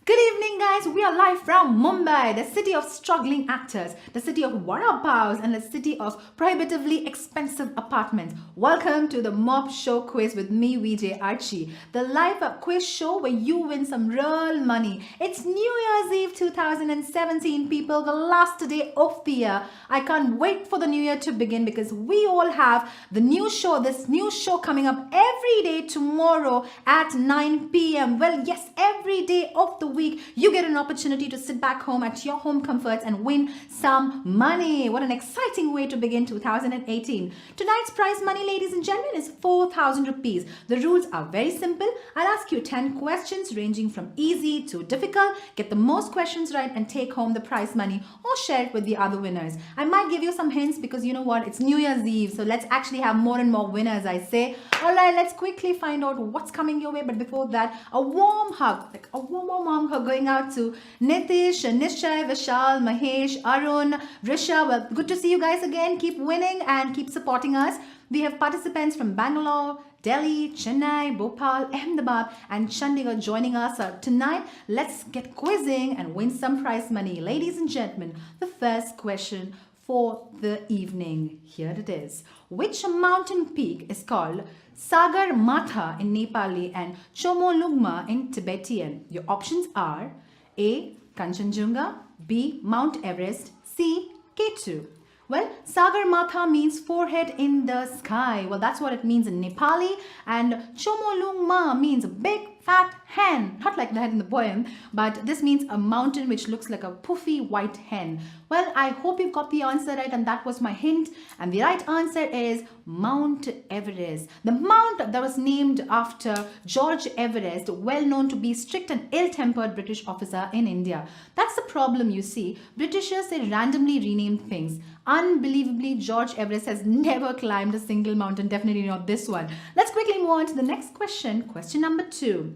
Good evening, guys. We are live from Mumbai, the city of struggling actors, the city of vada paos, and the city of prohibitively expensive apartments. Welcome to the Mob Show Quiz with me, VJ Archie, the live quiz show where you win some real money. It's New Year's Eve 2017, people, the last day of the year. I can't wait for the new year to begin because we all have this new show coming up every day tomorrow at 9 p.m. Well, yes, every day of the week, you get an opportunity to sit back home at your home comforts and win some money. What an exciting way to begin 2018. Tonight's prize money, ladies and gentlemen, is 4,000 rupees. The rules are very simple. I'll ask you 10 questions ranging from easy to difficult. Get the most questions right and take home the prize money or share it with the other winners. I might give you some hints because you know what? It's New Year's Eve, so let's actually have more and more winners, I say. All right, let's quickly find out what's coming your way. But before that, a warm hug, like a warm hug going out to Nitish, Nishay, Vishal, Mahesh, Arun, Risha. Well, good to see you guys again. Keep winning and keep supporting us. We have participants from Bangalore, Delhi, Chennai, Bhopal, Ahmedabad, and Chandigarh joining us tonight. Let's get quizzing and win some prize money. Ladies and gentlemen, the first question for the evening. Here it is. Which mountain peak is called Sagar Matha in Nepali and Chomolungma in Tibetan? Your options are A. Kanchenjunga, B. Mount Everest, C. K2. Well, Sagar Matha means forehead in the sky. Well, that's what it means in Nepali. And Chomolungma means a big fat hen. Not like that in the poem, but this means a mountain which looks like a puffy white hen. Well, I hope you've got the answer right, and that was my hint. And the right answer is Mount Everest. The mount that was named after George Everest, well known to be strict and ill-tempered British officer in India. That's the problem, you see. Britishers, they randomly rename things. Unbelievably, George Everest has never climbed a single mountain, definitely not this one. Let's quickly move on to the next question. Question number 2.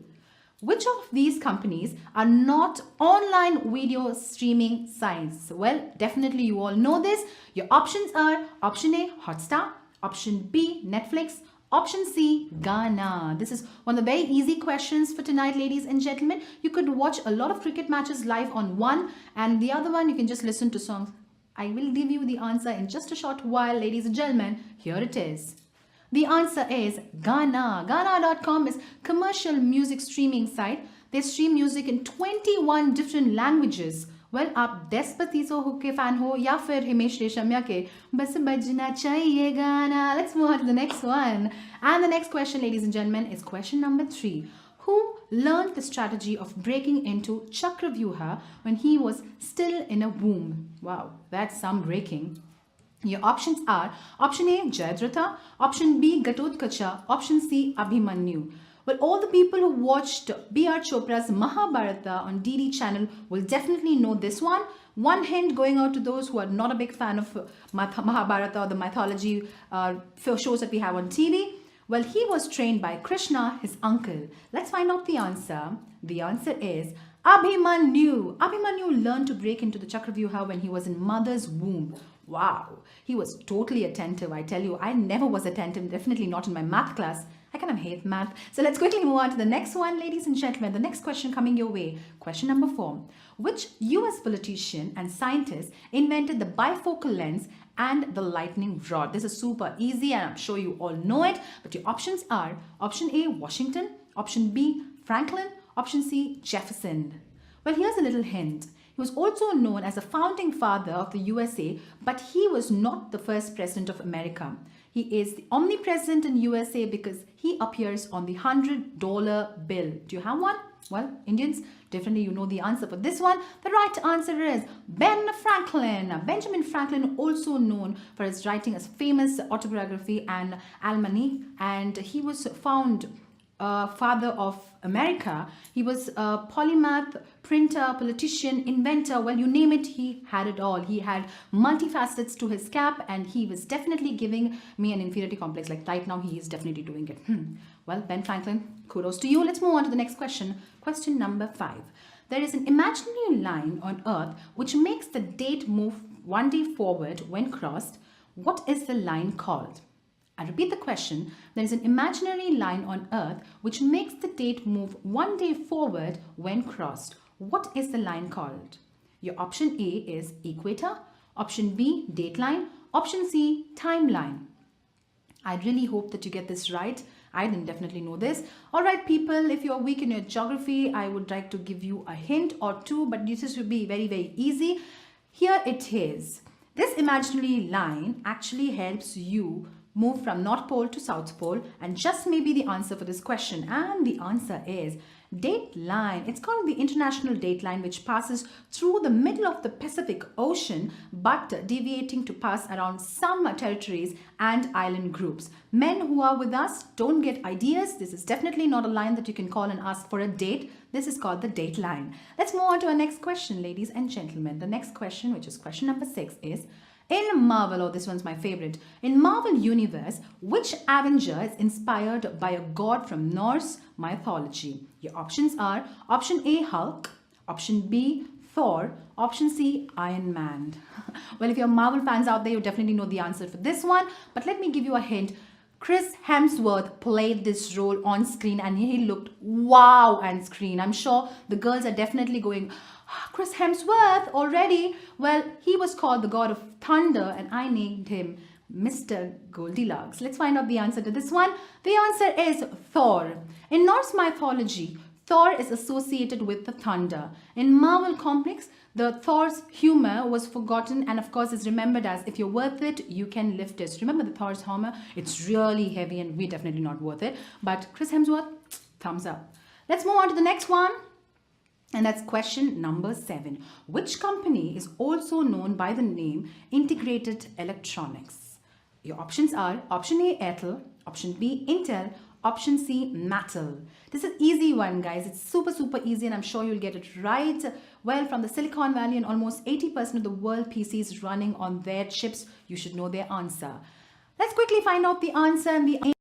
Which of these companies are not online video streaming sites? Well, definitely you all know this. Your options are option A, Hotstar, option B, Netflix, option C, Ghana. This is one of the very easy questions for tonight, ladies and gentlemen. You could watch a lot of cricket matches live on one, and the other one you can just listen to songs. I will give you the answer in just a short while, ladies and gentlemen. Here it is. The answer is Ghana. Ghana.com is commercial music streaming site. They stream music in 21 different languages. Well, आप Despacito के fan हो या फिर हिमेश रेशमिया के बस बजना चाहिए गाना. Let's move on to the next one. And the next question, ladies and gentlemen, is question number 3. Who learned the strategy of breaking into Chakravyuha when he was still in a womb? Wow, that's some breaking. Your options are option A, Jayadratha, option B, Gatotkacha, option C, Abhimanyu. Well, all the people who watched B.R. Chopra's Mahabharata on DD channel will definitely know this one. One hint going out to those who are not a big fan of Mahabharata or the mythology shows that we have on TV. Well, he was trained by Krishna, his uncle. Let's find out the answer. The answer is Abhimanyu. Abhimanyu learned to break into the Chakravyuha when he was in mother's womb. Wow, he was totally attentive. I tell you, I never was attentive, definitely not in my math class. I kind of hate math. So let's quickly move on to the next one, ladies and gentlemen. The next question coming your way. Question number 4. Which US politician and scientist invented the bifocal lens and the lightning rod? This is super easy and I'm sure you all know it. But your options are option A, Washington, option B, Franklin, option C, Jefferson. Well, here's a little hint. He was also known as a founding father of the USA, but he was not the first president of America. He is the omnipresent in USA because he appears on the $100 bill. Do you have one? Well, Indians, definitely you know the answer for this one. The right answer is Ben Franklin. Benjamin Franklin, also known for his writing as famous autobiography and Almanac, and he was found father of America. He was a polymath, printer, politician, inventor. Well, you name it, he had it all. He had multifacets to his cap, and he was definitely giving me an inferiority complex. Like right now, he is definitely doing it. Well, Ben Franklin, kudos to you. Let's move on to the next question. Question number 5. There is an imaginary line on Earth which makes the date move one day forward when crossed. What is the line called? I repeat the question. There is an imaginary line on Earth which makes the date move one day forward when crossed. What is the line called? Your option A is equator, option B, dateline, option C, timeline. I really hope that you get this right. I didn't definitely know this. All right, people, if you're weak in your geography, I would like to give you a hint or two, but this will be very, very easy. Here it is. This imaginary line actually helps you move from North Pole to South Pole, and just maybe the answer for this question. And the answer is dateline. It's called the International Dateline, which passes through the middle of the Pacific Ocean, but deviating to pass around some territories and island groups. Men who are with us, don't get ideas. This is definitely not a line that you can call and ask for a date. This is called the dateline. Let's move on to our next question, ladies and gentlemen. The next question, which is question number 6, is in Marvel, oh, this one's my favorite. In Marvel Universe, which Avenger is inspired by a god from Norse mythology? Your options are option A, Hulk, option B, Thor, option C, Iron Man. Well, if you're Marvel fans out there, you definitely know the answer for this one. But let me give you a hint. Chris Hemsworth played this role on screen and he looked wow on screen. I'm sure the girls are definitely going, Chris Hemsworth already? Well, he was called the god of thunder and I named him Mr. Goldilocks. Let's find out the answer to this one. The answer is Thor. In Norse mythology, Thor is associated with the thunder. In Marvel Comics, the Thor's humor was forgotten and of course is remembered as if you're worth it, you can lift it. Remember the Thor's humor? It's really heavy and we're definitely not worth it. But Chris Hemsworth, thumbs up. Let's move on to the next one. And that's question number 7. Which company is also known by the name Integrated Electronics? Your options are option A, Airtel, option B, Intel, option C, Mattel. This is an easy one, guys. It's super, super easy and I'm sure you'll get it right. Well, from the Silicon Valley and almost 80% of the world PCs running on their chips, you should know their answer. Let's quickly find out the answer. And the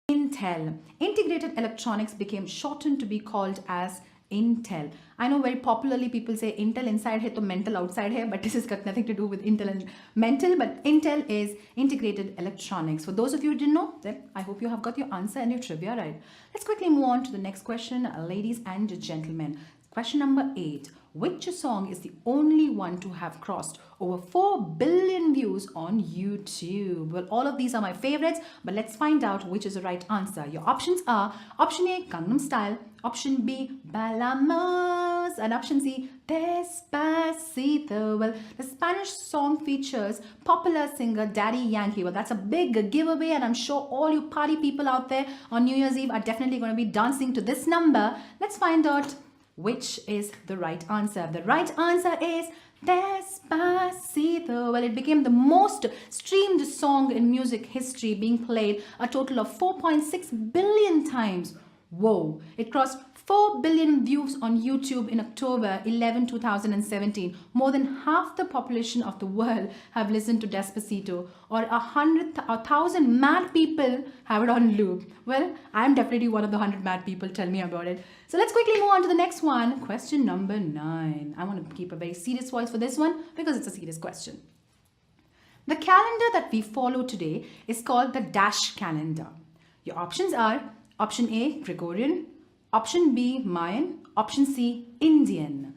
Intel. Integrated Electronics became shortened to be called as Intel. I know very popularly people say Intel inside hai to mental outside hai, but this has got nothing to do with Intel and mental, but Intel is Integrated Electronics. For those of you who didn't know, then I hope you have got your answer and your trivia right. Let's quickly move on to the next question, ladies and gentlemen. Question number 8. Which song is the only one to have crossed over 4 billion views on YouTube? Well, all of these are my favorites, but let's find out which is the right answer. Your options are option A, Gangnam Style, option B, Bailamos, and option C, Despacito. Well, the Spanish song features popular singer Daddy Yankee. Well, that's a big giveaway, and I'm sure all you party people out there on New Year's Eve are definitely going to be dancing to this number. Let's find out which is the right answer. The right answer is Despacito. Well, it became the most streamed song in music history, being played a total of 4.6 billion times. Whoa! It crossed 4 billion views on YouTube in October 11, 2017. More than half the population of the world have listened to Despacito, or 1,000 mad people have it on loop. Well, I'm definitely one of the 100 mad people. Tell me about it. So let's quickly move on to the next one. Question number 9. I want to keep a very serious voice for this one because it's a serious question. The calendar that we follow today is called the Dash calendar. Your options are option A, Gregorian, option B, Mayan, option C, Indian.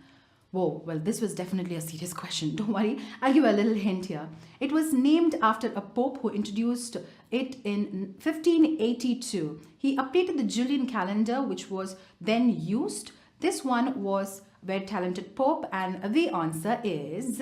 Whoa, well, this was definitely a serious question. Don't worry, I'll give a little hint here. It was named after a pope who introduced it in 1582. He updated the Julian calendar, which was then used. This one was very talented pope, and the answer is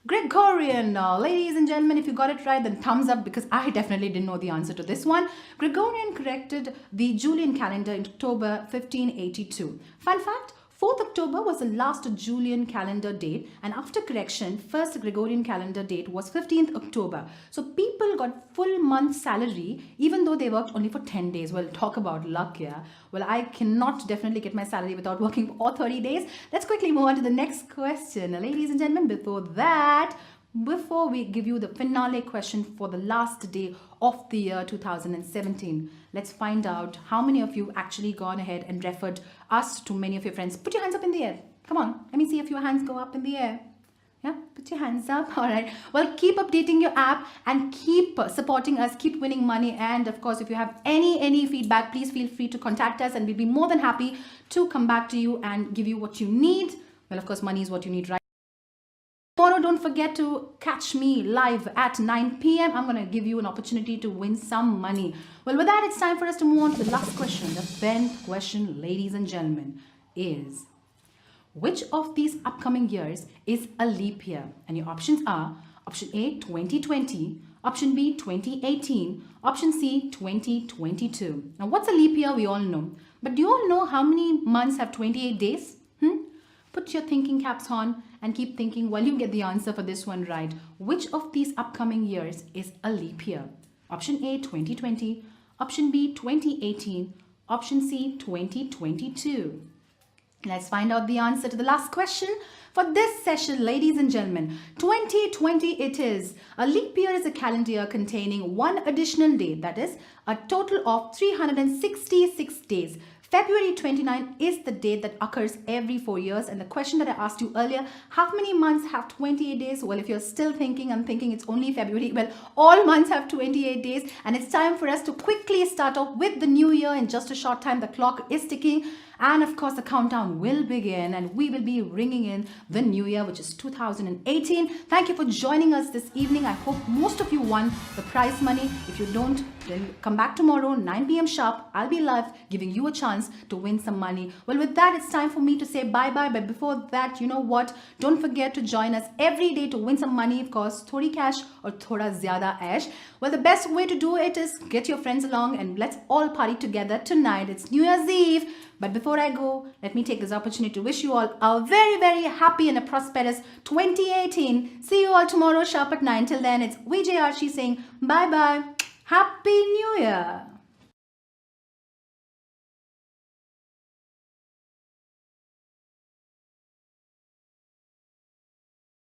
Gregorian. Ladies and gentlemen, if you got it right, then thumbs up, because I definitely didn't know the answer to this one. Gregorian corrected the Julian calendar in October 1582. Fun fact, 4th October was the last Julian calendar date, and after correction, first Gregorian calendar date was 15th October. So people got full month salary even though they worked only for 10 days. Well, talk about luck, yeah. Well, I cannot definitely get my salary without working for all 30 days. Let's quickly move on to the next question. Ladies and gentlemen, before we give you the finale question for the last day of the year 2017, let's find out how many of you actually gone ahead and referred us to many of your friends. Put your hands up in the air. Come on, let me see if your hands go up in the air. Yeah, put your hands up. All right. Well, keep updating your app and keep supporting us, keep winning money. And of course, if you have any feedback, please feel free to contact us and we'll be more than happy to come back to you and give you what you need. Well, of course, money is what you need, right? Tomorrow, don't forget to catch me live at 9 p.m. I'm going to give you an opportunity to win some money. Well, with that, it's time for us to move on to the last question. The 10th question, ladies and gentlemen, is which of these upcoming years is a leap year? And your options are option A, 2020, option B, 2018, option C, 2022. Now, what's a leap year? We all know. But do you all know how many months have 28 days? Put your thinking caps on and keep thinking while you get the answer for this one right. Which of these upcoming years is a leap year? Option A, 2020, option B, 2018, option C, 2022. Let's find out the answer to the last question for this session, ladies and gentlemen. 2020 it is. A leap year is a calendar year containing one additional day, that is a total of 366 days. February 29 is the date that occurs every 4 years. And the question that I asked you earlier, how many months have 28 days? Well, if you're still thinking, I'm thinking it's only February. Well, all months have 28 days. And it's time for us to quickly start off with the new year. In just a short time, the clock is ticking. And of course, the countdown will begin and we will be ringing in the new year, which is 2018. Thank you for joining us this evening. I hope most of you won the prize money. If you don't, then come back tomorrow, 9 p.m. sharp. I'll be live giving you a chance to win some money. Well, with that, it's time for me to say bye-bye. But before that, you know what? Don't forget to join us every day to win some money. Of course, thodi cash or thoda zyada ash. Well, the best way to do it is get your friends along and let's all party together tonight. It's New Year's Eve. But before I go, let me take this opportunity to wish you all a very happy and a prosperous 2018. See you all tomorrow sharp at 9. Till then, it's VJ Archie saying bye-bye. Happy New Year.